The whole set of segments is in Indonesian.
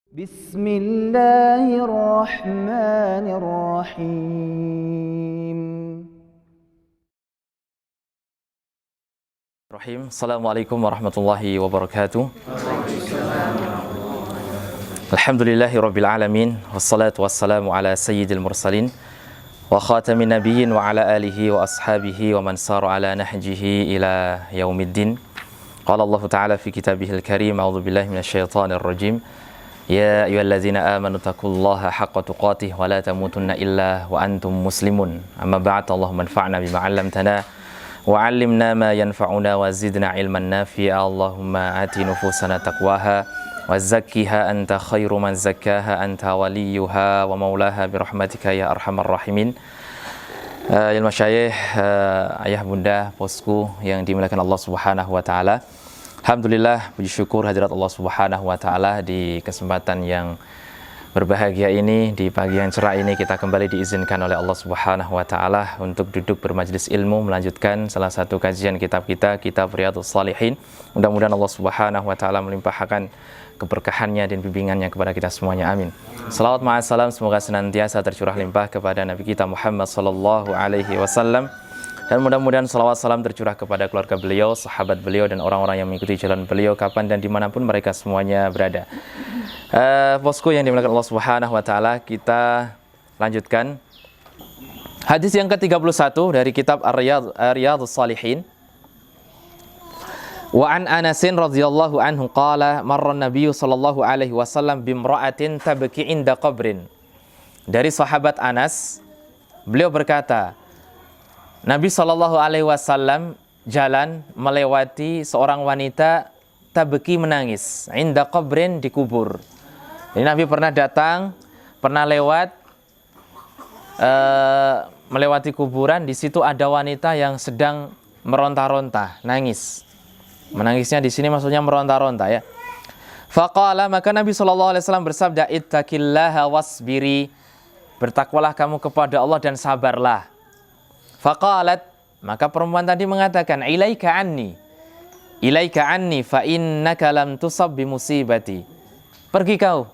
Bismillahirrahmanirrahim. Assalamualaikum warahmatullahi wabarakatuh. Alhamdulillahi rabbil alamin. Wassalatu wassalamu ala sayyidil mursalin wa khatamin nabiyyin wa ala alihi wa ashabihi wa man sara ala nahjihi ila yaumiddin. Qala Allah ta'ala fi kitabihil karim, a'udzu billahi minasyaitonir rajim. Ya ayyuhalladzina amanu taqullaha haqqa tuqatih wa la tamutunna illa wa antum muslimun. Amma ba'd, Allahumma anfa'na bima 'allamtana wa 'allimna ma yanfa'una wa zidna 'ilman nafi'a. Allahumma ati nufusana taqwaha wa zakkiha anta khairu man zakkaha anta waliyuha wa maulaha birahmatika ya arhamar rahimin. Ya masyayikh, ayah bunda, bosku yang dimuliakan Allah Subhanahu wa taala. Alhamdulillah, puji syukur hadirat Allah Subhanahu wa taala, di kesempatan yang berbahagia ini, di pagi yang cerah ini, kita kembali diizinkan oleh Allah Subhanahu wa taala untuk duduk bermajlis ilmu, melanjutkan salah satu kajian kitab kita, kitab Riyadhus Shalihin. Mudah-mudahan Allah Subhanahu wa taala melimpahkan keberkahannya dan bimbingannya kepada kita semuanya, amin. Salawat ma'assalam semoga senantiasa tercurah limpah kepada Nabi kita Muhammad sallallahu alaihi wasallam. Dan mudah-mudahan salawat salam tercurah kepada keluarga beliau, sahabat beliau, dan orang-orang yang mengikuti jalan beliau kapan dan dimanapun mereka semuanya berada. Bosku yang dimuliakan Allah Subhanahu wa taala, kita lanjutkan hadis yang ke-31 dari kitab Riyadhus Shalihin. Wa an Anasin radhiyallahu anhu qala marra an-nabiy sallallahu alaihi wasallam bimra'atin tabki inda qabrin. Dari sahabat Anas, beliau berkata, Nabi sallallahu alaihi wasallam jalan melewati seorang wanita tabki, menangis, inda qabrin, di kubur. Jadi Nabi pernah datang, pernah lewat melewati kuburan. Di situ ada wanita yang sedang meronta-ronta, nangis. Menangisnya di sini maksudnya meronta-ronta, ya. Faqala, maka Nabi sallallahu alaihi wasallam bersabda, ittaqillaha wasbiri, bertakwalah kamu kepada Allah dan sabarlah. Faqalat, maka perempuan tadi mengatakan, ilaika anni fa innaka lam tusab bi musibati. Pergi kau,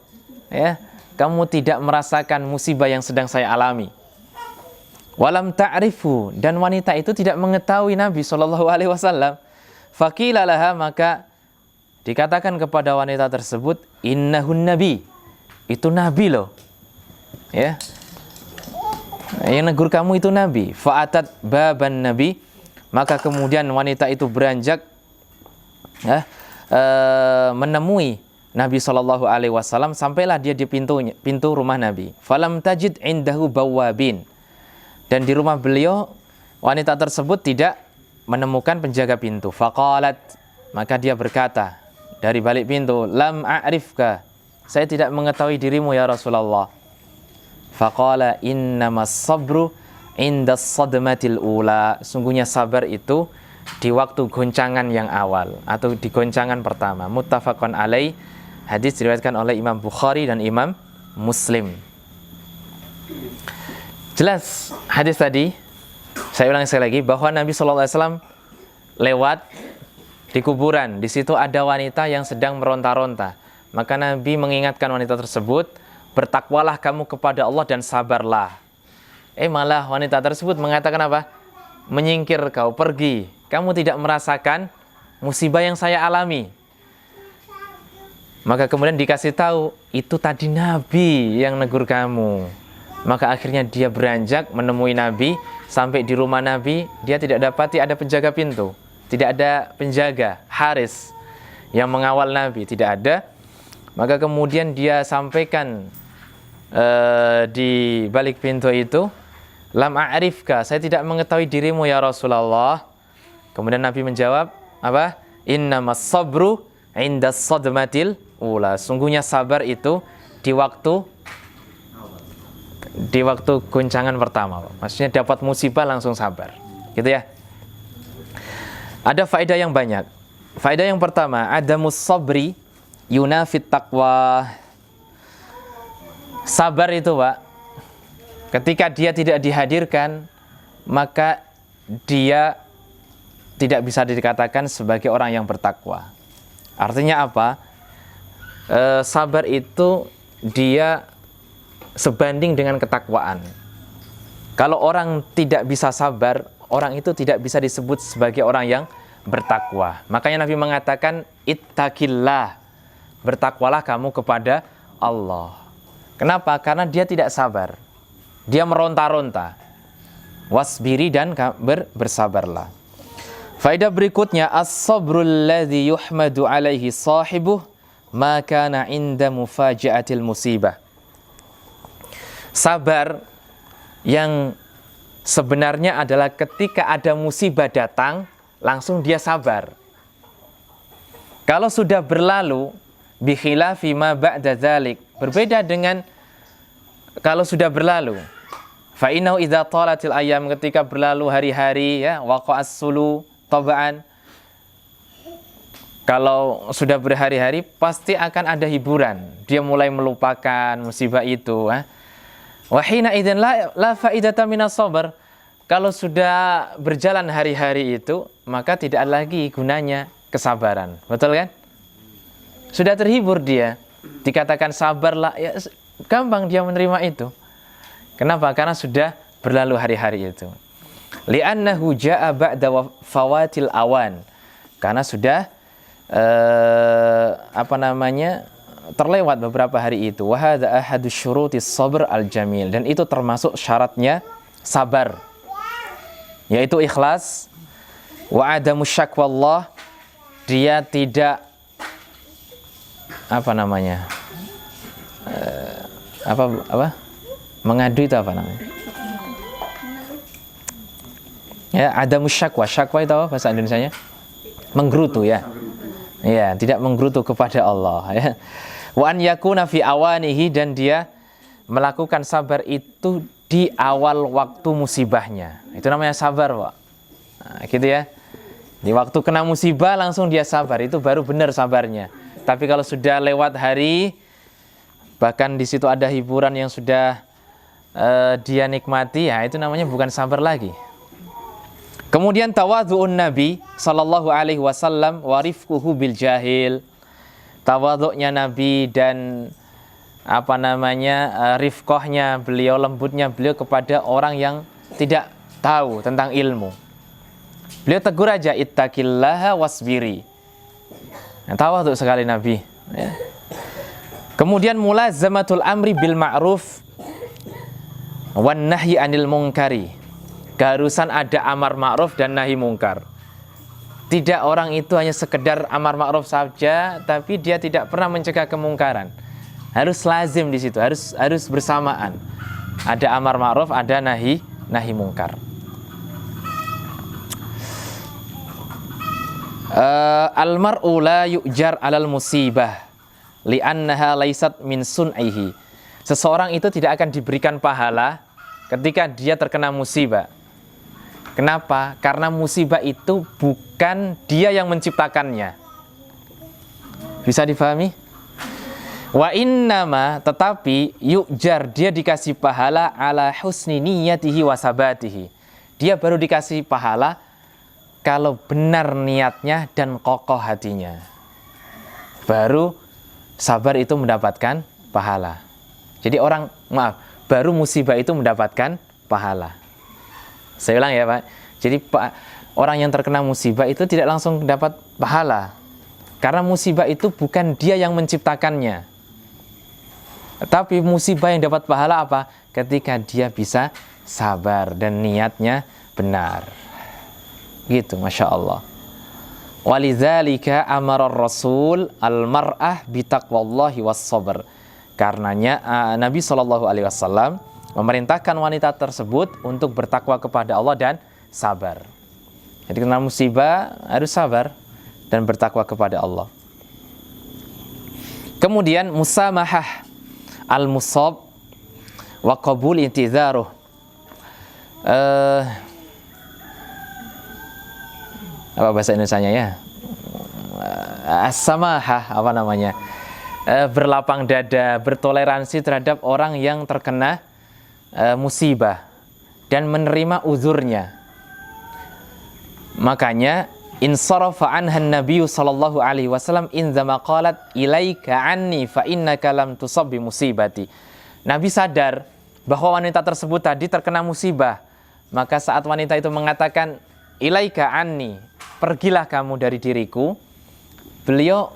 ya, kamu tidak merasakan musibah yang sedang saya alami. Walam ta'rifu, dan wanita itu tidak mengetahui Nabi sallallahu alaihi wasallam. Faqila laha, maka dikatakan kepada wanita tersebut, innahun nabi, itu nabi loh, ya, yang negur kamu itu nabi. Fa'atat baban nabi, maka kemudian wanita itu beranjak, ya, menemui Nabi sallallahu alaihi wasallam, sampailah dia di pintu rumah Nabi. Falam tajid indahu bawabin, dan di rumah beliau wanita tersebut tidak menemukan penjaga pintu. Faqalat, maka dia berkata dari balik pintu, lam a'rifka, saya tidak mengetahui dirimu ya Rasulullah. Faqala innamas sabru indas sadmatil ula, sungguhnya sabar itu di waktu goncangan yang awal atau di goncangan pertama. Muttafaqun alaih, hadis diriwayatkan oleh Imam Bukhari dan Imam Muslim. Jelas hadis tadi, saya ulangi sekali lagi, bahwa Nabi sallallahu alaihi wasallam lewat di kuburan. Di situ ada wanita yang sedang meronta-ronta. Maka Nabi mengingatkan wanita tersebut, bertakwalah kamu kepada Allah dan sabarlah. Malah wanita tersebut mengatakan apa? Menyingkir kau, pergi. Kamu tidak merasakan musibah yang saya alami. Maka kemudian dikasih tahu, itu tadi Nabi yang negur kamu. Maka akhirnya dia beranjak menemui Nabi. Sampai di rumah Nabi, dia tidak dapati ada penjaga pintu. Tidak ada penjaga, haris, yang mengawal Nabi. Tidak ada. Maka kemudian dia sampaikan di balik pintu itu, lam a'rifka, saya tidak mengetahui dirimu ya Rasulullah. Kemudian Nabi menjawab apa? Innamas sabru indas sadmatil ula, sungguhnya sabar itu di waktu goncangan pertama. Maksudnya dapat musibah langsung sabar, gitu ya. Ada faedah yang banyak. Faedah yang pertama, adamus sabri yunafit taqwa. Sabar itu, Pak, ketika dia tidak dihadirkan, maka dia tidak bisa dikatakan sebagai orang yang bertakwa. Artinya apa? sabar itu dia sebanding dengan ketakwaan. Kalau orang tidak bisa sabar, orang itu tidak bisa disebut sebagai orang yang bertakwa. Makanya Nabi mengatakan, ittaqillah, bertakwalah kamu kepada Allah. Kenapa? Karena dia tidak sabar. Dia meronta-ronta. Wasbiri, dan bersabarlah. Faedah berikutnya, as-sabrul ladzi yuhmadu alaihi sahibuh ma kana inda mufaja'atil musibah. Sabar yang sebenarnya adalah ketika ada musibah datang, langsung dia sabar. Kalau sudah berlalu, bi khilafi ma ba'da dzalik, berbeda dengan kalau sudah berlalu. Fa innahu idza talatil ayyam, ketika berlalu hari-hari, ya, waqa'as sulu tabaan. Kalau sudah berhari-hari pasti akan ada hiburan. Dia mulai melupakan musibah itu, ya. Wa hina idzan la faidata minas sabr. Kalau sudah berjalan hari-hari itu, maka tidak lagi gunanya kesabaran. Betul kan? Sudah terhibur dia. Dikatakan sabarlah, ya gampang dia menerima itu. Kenapa? Karena sudah berlalu hari-hari itu. Li'annahu ja'a ba'da fawatil awan. Karena sudah terlewat beberapa hari itu. Wa hadza ahadu syurutis sabr al-jamil, dan itu termasuk syaratnya sabar, yaitu ikhlas. Wa adamu syakwallah, dia tidak mengadu, itu apa namanya? Ya, adamu syakwa. Syakwa itu apa bahasa Indonesianya? Menggerutu, ya. Ya, tidak menggerutu kepada Allah, ya. Wa an yakuna fi awanihi, dan dia melakukan sabar itu di awal waktu musibahnya. Itu namanya sabar, Pak. Nah, gitu ya. Di waktu kena musibah langsung dia sabar, itu baru benar sabarnya. Tapi kalau sudah lewat hari, bahkan di situ ada hiburan yang sudah dia nikmati, ya itu namanya bukan sabar lagi. Kemudian tawadhu'un Nabi sallallahu alaihi wasallam wa rifquhu bil jahil. Tawadhu'nya Nabi dan rifqahnya beliau, lembutnya beliau kepada orang yang tidak tahu tentang ilmu. Beliau tegur aja, ittaqillaha wasbiri. Tawadhu sekali Nabi, ya. Kemudian mulazamatul amri bil ma'ruf wan nahyi anil munkari. Keharusan ada amar ma'ruf dan nahi mungkar. Tidak orang itu hanya sekedar amar ma'ruf saja, tapi dia tidak pernah mencegah kemungkaran. Harus lazim di situ, harus bersamaan. Ada amar ma'ruf, ada nahi mungkar. Al-mar'u la yu'jar 'alal musibah li'annaha laysat min sun'ihi. Seseorang itu tidak akan diberikan pahala ketika dia terkena musibah. Kenapa? Karena musibah itu bukan dia yang menciptakannya. Bisa difahami? Wa innama, tetapi yu'jar, dia dikasih pahala ala husni niyatihi wa sabatihi. Dia baru dikasih pahala kalau benar niatnya dan kokoh hatinya. Baru sabar itu mendapatkan pahala. Jadi baru musibah itu mendapatkan pahala. Saya ulang ya Pak. Jadi orang yang terkena musibah itu tidak langsung dapat pahala. Karena musibah itu bukan dia yang menciptakannya. Tapi musibah yang dapat pahala apa? Ketika dia bisa sabar dan niatnya benar. Gitu, Masya Allah. Walidzalika amara Rasul al-mar'ah bitaqwallahi was-sabr. Karenanya Nabi SAW memerintahkan wanita tersebut untuk bertakwa kepada Allah dan sabar. Jadi kena musibah harus sabar dan bertakwa kepada Allah. Kemudian musamahah al-musab wa qabul intizaruh. Apa bahasa Indonesianya ya? As-samahah, berlapang dada, bertoleransi terhadap orang yang terkena musibah dan menerima uzurnya. Makanya insarafa anha an-nabiy sallallahu alaihi wasallam indama qalat ilaika anni fa innaka lam tusab bi musibati. Nabi sadar bahwa wanita tersebut tadi terkena musibah. Maka saat wanita itu mengatakan ilaika anni, pergilah kamu dari diriku, beliau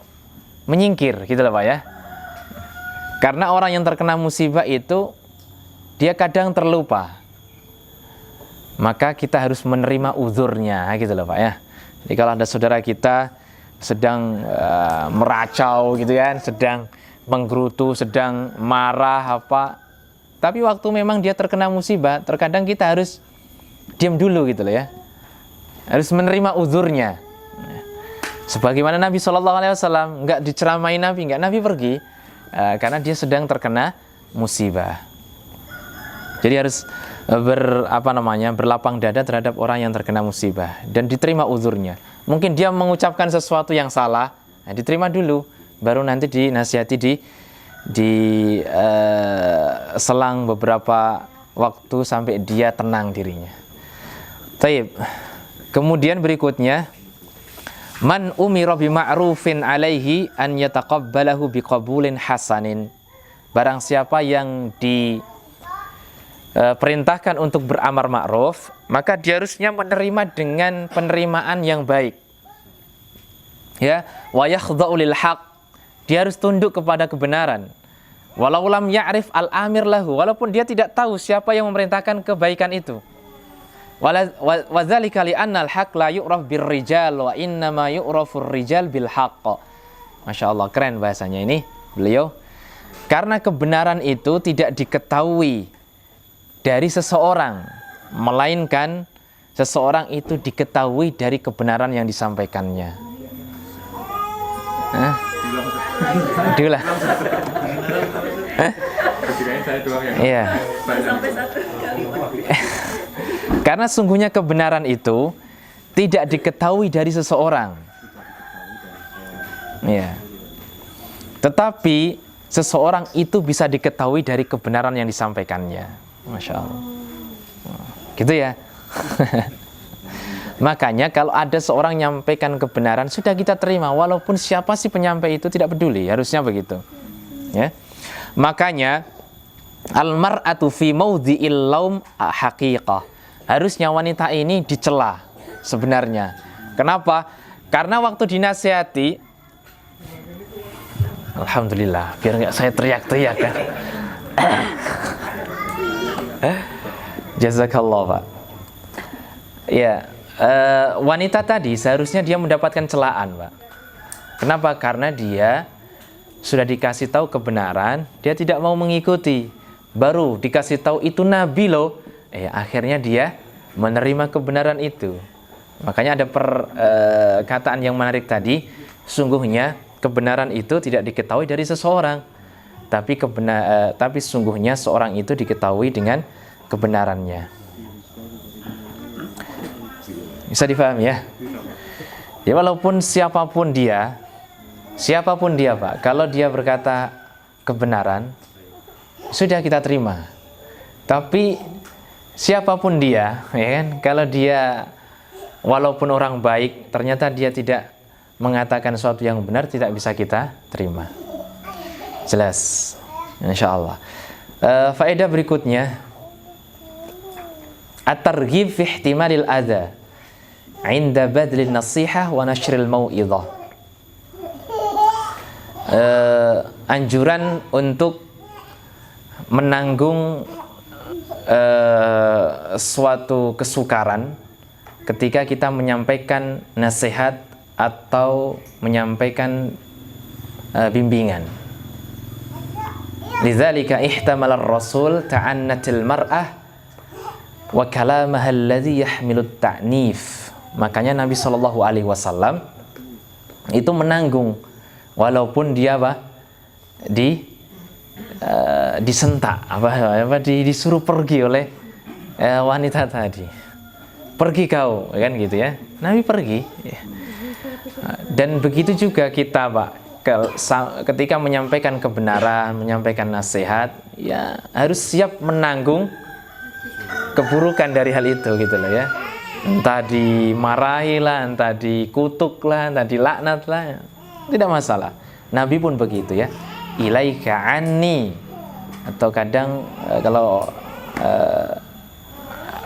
menyingkir gitu loh Pak ya. Karena orang yang terkena musibah itu dia kadang terlupa. Maka kita harus menerima uzurnya gitu loh Pak ya. Jadi kalau ada saudara kita sedang meracau gitu kan, sedang menggerutu, sedang marah apa, tapi waktu memang dia terkena musibah, terkadang kita harus diam dulu gitu loh ya, harus menerima uzurnya. Sebagaimana Nabi SAW nggak diceramai Nabi, Nabi pergi karena dia sedang terkena musibah. Jadi harus berlapang dada terhadap orang yang terkena musibah dan diterima uzurnya. Mungkin dia mengucapkan sesuatu yang salah, diterima dulu, baru nanti dinasihati di selang beberapa waktu sampai dia tenang dirinya. Taib. Kemudian berikutnya, man umira bima'rufin alaihi an yataqabbalahu biqabulin hasanin. Barang siapa yang diperintahkan untuk beramar ma'ruf, maka dia harusnya menerima dengan penerimaan yang baik. Ya, wa yakhdha'u lil haqq. Dia harus tunduk kepada kebenaran. Walau lam ya'rif al-amir lahu, walaupun dia tidak tahu siapa yang memerintahkan kebaikan itu. Wa dzalika li anna al-haqq la yu'raf bir-rijal wa innama yu'rafur rijal bil haqq. Masya Allah, keren bahasanya ini beliau. Karena kebenaran itu tidak diketahui dari seseorang, melainkan seseorang itu diketahui dari kebenaran yang disampaikannya. Diulang. Iya. Karena sungguhnya kebenaran itu tidak diketahui dari seseorang. Iya. Tetapi seseorang itu bisa diketahui dari kebenaran yang disampaikannya. Masya Allah. Gitu ya. Makanya kalau ada seorang menyampaikan kebenaran, sudah kita terima, walaupun siapa sih penyampai itu tidak peduli, harusnya begitu. Ya. Makanya al-mar'atu fi maudhi'il laum haqiqah. Harusnya wanita ini dicela sebenarnya. Kenapa? Karena waktu dinasihati, alhamdulillah, biar nggak saya teriak-teriak kan. Jazakallah Pak. Ya, wanita tadi seharusnya dia mendapatkan celaan Pak. Kenapa? Karena dia sudah dikasih tahu kebenaran, dia tidak mau mengikuti. Baru dikasih tahu itu Nabi loh, akhirnya dia menerima kebenaran itu. Makanya ada perkataan yang menarik tadi, sungguhnya kebenaran itu tidak diketahui dari seseorang, tapi sungguhnya seorang itu diketahui dengan kebenarannya. Bisa difahami ya? Ya, walaupun siapapun dia Pak, kalau dia berkata kebenaran, sudah kita terima. Tapi siapapun dia, ya kan, kalau dia walaupun orang baik, ternyata dia tidak mengatakan sesuatu yang benar, tidak bisa kita terima. Jelas, insyaallah. Faedah berikutnya, at-targhib fi ihtimalil adza 'inda badlin nasihah wa nashril mau'izah. Anjuran untuk menanggung suatu kesukaran ketika kita menyampaikan nasihat atau menyampaikan bimbingan. Lidzalika ihtamala ar-rasul ta'annatil mar'ah wa kalamaha alladhi yahmilut ta'nif. Makanya Nabi SAW itu menanggung walaupun dia disentak disuruh pergi oleh wanita tadi. Pergi kau, kan gitu ya. Nabi pergi. Dan begitu juga kita Pak, ketika menyampaikan kebenaran, menyampaikan nasihat, ya harus siap menanggung keburukan dari hal itu gitu loh ya. Entah dimarahi lah, entah dikutuk lah, entah dilaknat lah, tidak masalah. Nabi pun begitu ya. Ilaika anni, atau kadang kalau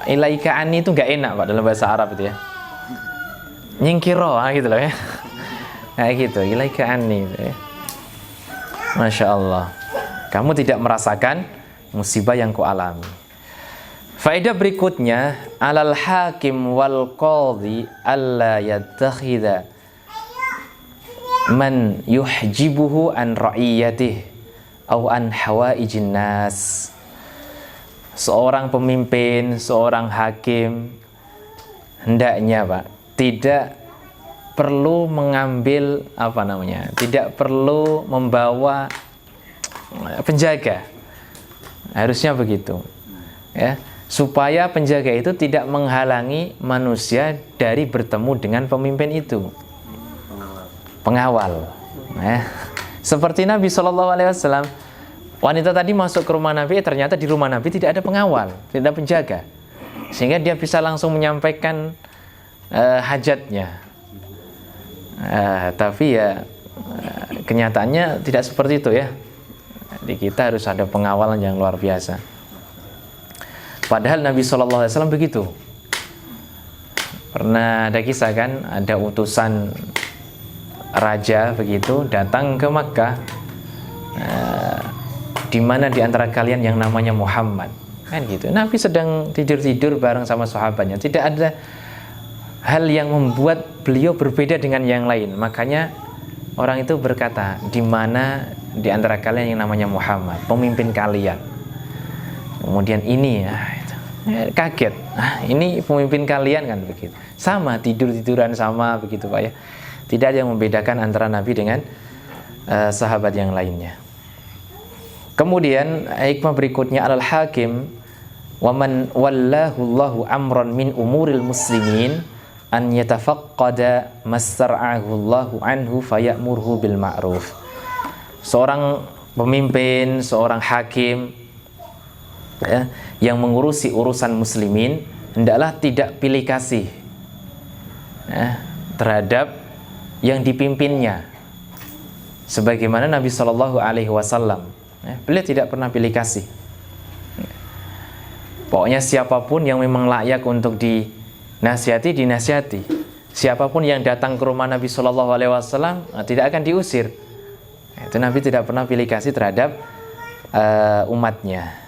ilaika anni itu nggak enak Pak dalam bahasa Arab itu ya. Nyingkiro gitu loh ya. Kayak gitu, ilaika anni gitu ya. Masya Allah, kamu tidak merasakan musibah yang kualami. Faedah berikutnya, alal hakim wal qadhi alla yattakhidha man yuhjibuhu an ra'iyatih au an hawaijin nas. Seorang pemimpin, seorang hakim hendaknya Pak tidak perlu mengambil tidak perlu membawa penjaga. Harusnya begitu. Ya, supaya penjaga itu tidak menghalangi manusia dari bertemu dengan pemimpin itu. Pengawal. Ya. Seperti Nabi SAW, wanita tadi masuk ke rumah Nabi, ternyata di rumah Nabi tidak ada pengawal, tidak ada penjaga, sehingga dia bisa langsung menyampaikan hajatnya. Tapi ya kenyataannya tidak seperti itu ya. Di kita harus ada pengawalan yang luar biasa. Padahal Nabi SAW begitu. Pernah ada kisah kan, ada utusan raja begitu datang ke Makkah, di mana di antara kalian yang namanya Muhammad, kan gitu. Nabi sedang tidur-tidur bareng sama sahabatnya. Tidak ada hal yang membuat beliau berbeda dengan yang lain. Makanya orang itu berkata, di mana di antara kalian yang namanya Muhammad, pemimpin kalian. Kemudian ini kaget, ini pemimpin kalian kan begitu. Sama tidur-tiduran sama begitu Pak ya. Tidak ada yang membedakan antara Nabi dengan sahabat yang lainnya. Kemudian hikmah berikutnya, alal hakim wa man wallahu Allahu amran min umuril muslimin an yatafaqqada mastar'ahu Allahu anhu fayamurhu bil ma'ruf. Seorang pemimpin, seorang hakim ya, yang mengurusi urusan muslimin hendaklah tidak pilih kasih ya, terhadap yang dipimpinnya, sebagaimana Nabi Shallallahu Alaihi Wasallam ya, beliau tidak pernah pilih kasih. Pokoknya siapapun yang memang layak untuk dinasihati, dinasihati. Siapapun yang datang ke rumah Nabi Shallallahu Alaihi Wasallam tidak akan diusir. Itu Nabi tidak pernah pilih kasih terhadap umatnya.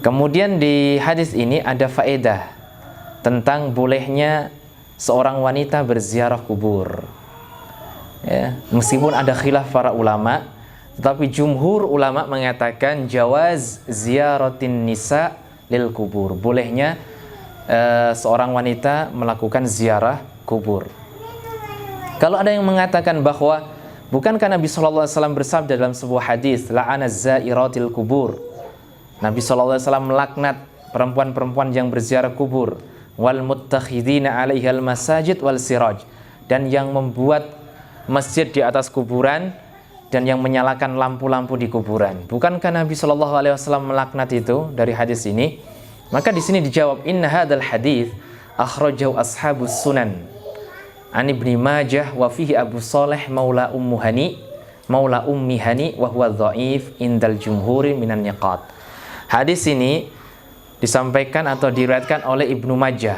Kemudian di hadis ini ada faedah tentang bolehnya seorang wanita berziarah kubur. Ya, meskipun ada khilaf para ulama, tetapi jumhur ulama mengatakan jawaz ziyaratin nisa lil kubur. Bolehnya seorang wanita melakukan ziarah kubur. Kalau ada yang mengatakan bahwa bukankah Nabi SAW bersabda dalam sebuah hadis, la'ana zairatil kubur, Nabi SAW melaknat perempuan-perempuan yang berziarah kubur, wal muttakhidina 'alaihal masajid wal siraj, dan yang membuat masjid di atas kuburan dan yang menyalakan lampu-lampu di kuburan. Bukankah Nabi SAW melaknat itu dari hadis ini? Maka di sini dijawab, inna hadzal hadis akhrajahu ashabus sunan an Ibnu Majah wa fihi Abu Shalih maula ummi hani wa huwa dhaif indal jumhuri minan niqat. Hadis ini disampaikan atau diriwayatkan oleh Ibnu Majah,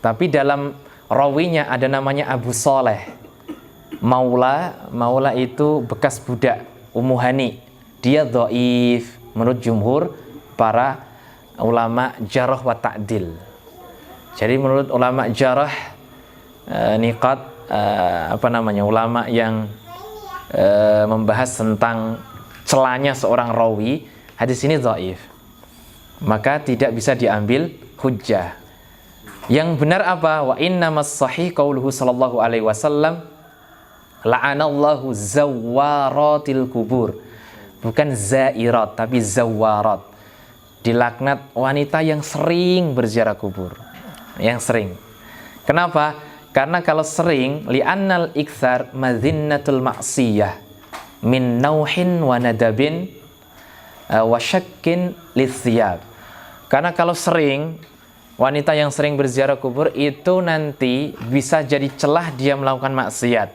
tapi dalam rawinya ada namanya Abu Shalih. Maula itu bekas budak Ummu Hani. Dia dhaif menurut jumhur para ulama jarh wa ta'dil. Jadi menurut ulama jarh niqat ulama yang membahas tentang celanya seorang rawi, hadis ini dhaif, maka tidak bisa diambil hujjah. Yang benar apa? Wa innamas sahih qauluhu sallallahu alaihi wasallam, la'anallahu zawwaratil kubur. Bukan zairat, tapi zawwarat. Dilaknat wanita yang sering berziarah kubur. Yang sering. Kenapa? Karena kalau sering, li'annal iktsar madzinnatul ma'siyah min nauhin wa nadabin wa syakkin lithiyab. Karena kalau sering wanita yang sering berziarah kubur itu nanti bisa jadi celah dia melakukan maksiat.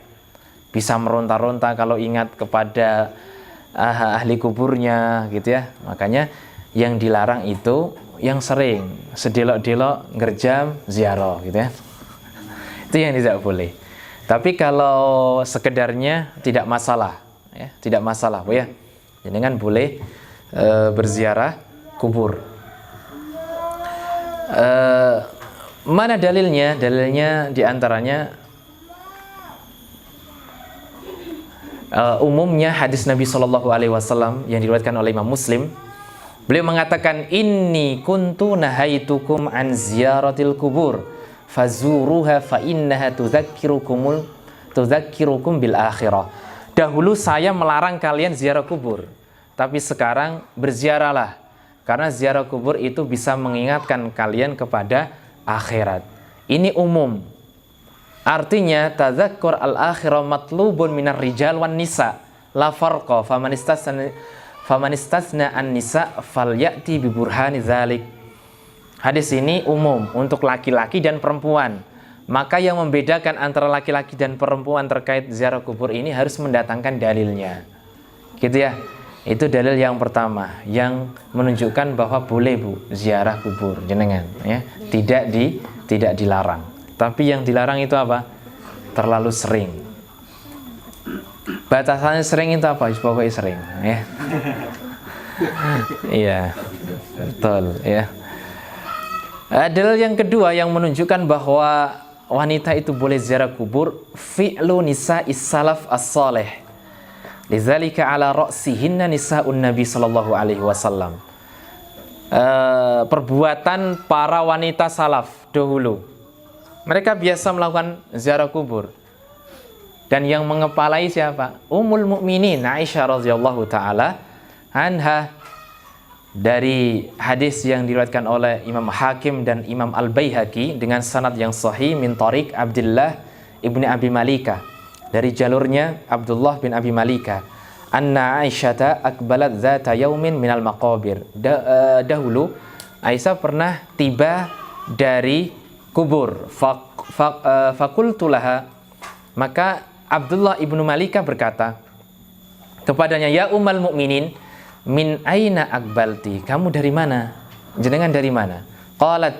Bisa meronta-ronta kalau ingat kepada ahli kuburnya gitu ya. Makanya yang dilarang itu yang sering sedelok-delok ngerjam ziarah gitu ya. Itu yang tidak boleh. Tapi kalau sekedarnya tidak masalah ya, tidak masalah Bu ya. Jadi kan boleh berziarah kubur. Mana dalilnya? Dalilnya diantaranya umumnya hadis Nabi Shallallahu Alaihi Wasallam yang diriwayatkan oleh Imam Muslim. Beliau mengatakan, inni kuntu nahaitukum an ziyaratil kubur fazuruha fa innaha tudzakirukum bil akhirah. Dahulu saya melarang kalian ziarah kubur, tapi sekarang berziarahlah, karena ziarah kubur itu bisa mengingatkan kalian kepada akhirat. Ini umum. Artinya tadzakkur al-akhirah matlubun minar rijal wan nisa la farqa faman istasna an-nisa falyati bi burhani dzalik. Hadis ini umum untuk laki-laki dan perempuan. Maka yang membedakan antara laki-laki dan perempuan terkait ziarah kubur ini harus mendatangkan dalilnya. Gitu ya. Itu dalil yang pertama yang menunjukkan bahwa boleh Bu ziarah kubur jenengan ya. Tidak dilarang. Tapi yang dilarang itu apa? Terlalu sering. Batasannya sering itu apa? Pokoknya sering ya. Iya. Betul ya. Dalil yang kedua yang menunjukkan bahwa wanita itu boleh ziarah kubur, fi'lu nisa'is salaf as-salih. Lidzalika ala ra'sihinna nisa'un Nabi sallallahu alaihi wasallam. Perbuatan para wanita salaf dahulu. Mereka biasa melakukan ziarah kubur. Dan yang mengepalai siapa? Ummul Mukminin Aisyah radhiyallahu taala anha. Dari hadis yang diriwayatkan oleh Imam Hakim dan Imam Al-Baihaqi dengan sanad yang sahih min tariq Abdullah ibni Abi Malika, dari jalurnya Abdullah bin Abi Malika, anna Aisyata akbalat dzata yaumin minal maqabir. Dahulu Aisyah pernah tiba dari kubur. Fakultu laha, maka Abdullah ibnu Malika berkata kepadanya, ya ummal mukminin, min aina akbalti, kamu dari mana? Jenengan dari mana? Qalat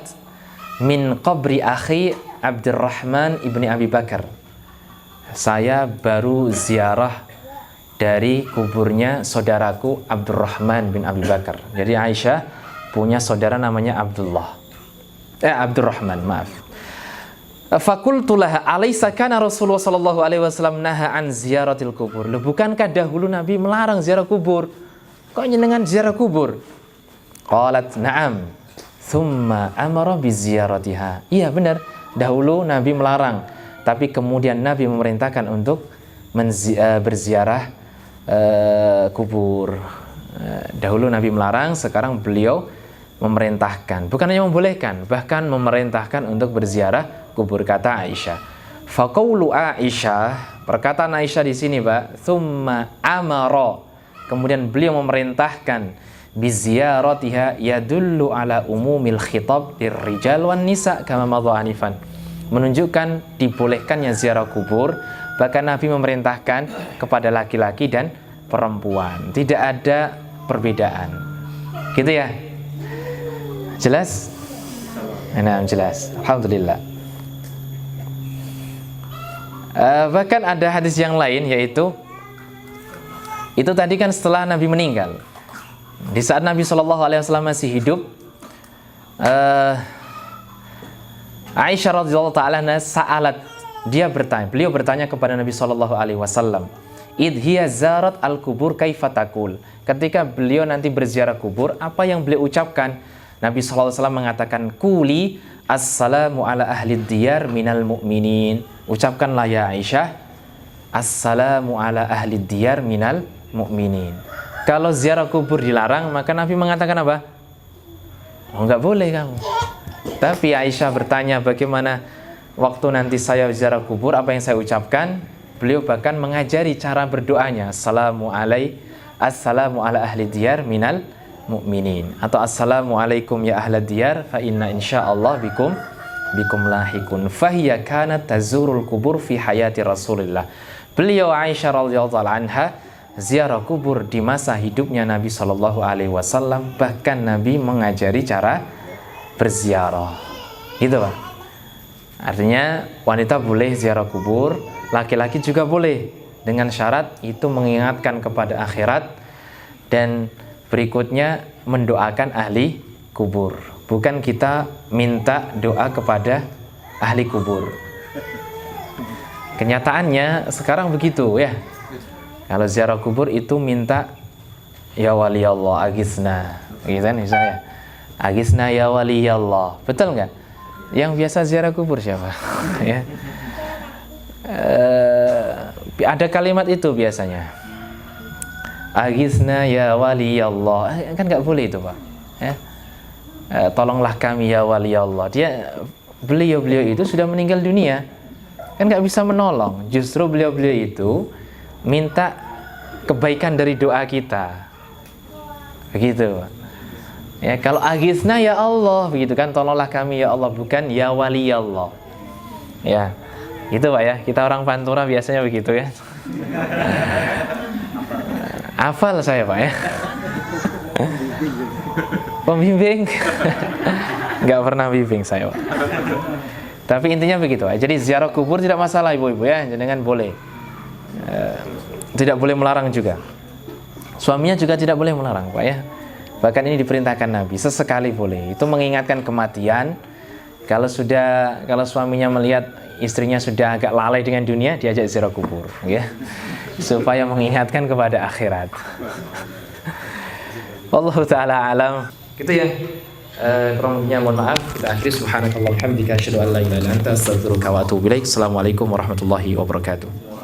min qabri akhi Abdurrahman ibni Abi Bakar, saya baru ziarah dari kuburnya saudaraku Abdurrahman bin Abi Bakar. Jadi Aisyah punya saudara namanya Abdurrahman, maaf. Fakultu laha alaysa kana Rasulullah sallallahu alaihi wasallam naha an ziyaratil kubur. Loh, bukankah dahulu Nabi melarang ziarah kubur? Kok jenengan ziarah kubur? Qalat na'am thumma amara bi ziyaratiha. Iya benar, dahulu Nabi melarang, tapi kemudian Nabi memerintahkan untuk berziarah kubur. Dahulu Nabi melarang, sekarang beliau memerintahkan. Bukan hanya membolehkan, bahkan memerintahkan untuk berziarah kubur, kata Aisyah. Faqaulu Aisyah, perkataan Aisyah di sini, Pak, thumma amara, kemudian beliau memerintahkan, biziyaratiha yadullu ala umumil khitab lirrijal wan nisa kama madha anifan, menunjukkan dibolehkannya ziarah kubur, bahkan Nabi memerintahkan kepada laki-laki dan perempuan, tidak ada perbedaan. Gitu ya? Jelas? Nah, jelas. Alhamdulillah. Bahkan ada hadis yang lain, yaitu itu tadi kan setelah Nabi meninggal. Di saat Nabi SAW masih hidup, Aisyah radhiyallahu ta'ala sa'alat, beliau bertanya kepada Nabi SAW, idhiya zarat al-kubur kaifatakul, ketika beliau nanti berziarah kubur, apa yang beliau ucapkan? Nabi SAW mengatakan, kuli assalamu ala ahli diyar minal mu'minin, ucapkanlah ya Aisyah, assalamu ala ahli diyar minal mu'minin. Kalau ziarah kubur dilarang, maka Nabi mengatakan apa? Oh, enggak boleh kamu. Tapi Aisyah bertanya, bagaimana waktu nanti saya ziarah kubur, apa yang saya ucapkan? Beliau bahkan mengajari cara berdoanya, assalamu ala ahli diyar minal mu'minin. Atau assalamualaikum ya ahlad diyar fa inna insyaallah bikum lahikun. Fahiya kanat tazurul kubur fi hayati Rasulillah. Beliau Aisyah radhiyallahu anha ziarah kubur di masa hidupnya Nabi Shallallahu Alaihi Wasallam. Bahkan Nabi mengajari cara berziarah. Gitu Pak. Artinya wanita boleh ziarah kubur, laki-laki juga boleh, dengan syarat itu mengingatkan kepada akhirat dan berikutnya mendoakan ahli kubur. Bukan kita minta doa kepada ahli kubur. Kenyataannya sekarang begitu ya. Kalau ziarah kubur itu minta ya wali Allah agisna, gitu kan misalnya. Agisna ya wali Allah. Betul nggak? Yang biasa ziarah kubur siapa? Ya. Ada kalimat itu biasanya. Agisna ya wali Allah. Kan nggak boleh itu Pak. Ya. Tolonglah kami ya wali Allah. Beliau itu sudah meninggal dunia. Kan nggak bisa menolong. Justru beliau itu minta kebaikan dari doa kita. Begitu. Ya, kalau agisna ya Allah, begitu kan, tolonglah kami ya Allah, bukan ya wali Allah. Ya. Gitu Pak ya. Kita orang Pantura biasanya begitu ya. Hafal saya Pak ya. Pembimbing. Nggak pernah bimbing saya Pak. Tapi intinya begitu Pak. Jadi ziarah kubur tidak masalah ibu-ibu ya, jangan boleh. Tidak boleh melarang juga. Suaminya juga tidak boleh melarang Pak ya. Bahkan ini diperintahkan Nabi, sesekali boleh. Itu mengingatkan kematian. Kalau suaminya melihat istrinya sudah agak lalai dengan dunia, diajak ziarah kubur, ya, supaya mengingatkan kepada akhirat. Wallahu taala alam. Gitu ya. Kurang lebihnya mohon maaf. Kita akhiri subhanakallah walhamdulillah asyhadu an la ilaha illa anta astaghfiruka wa atubu ilaik. Assalamualaikum warahmatullahi wabarakatuh.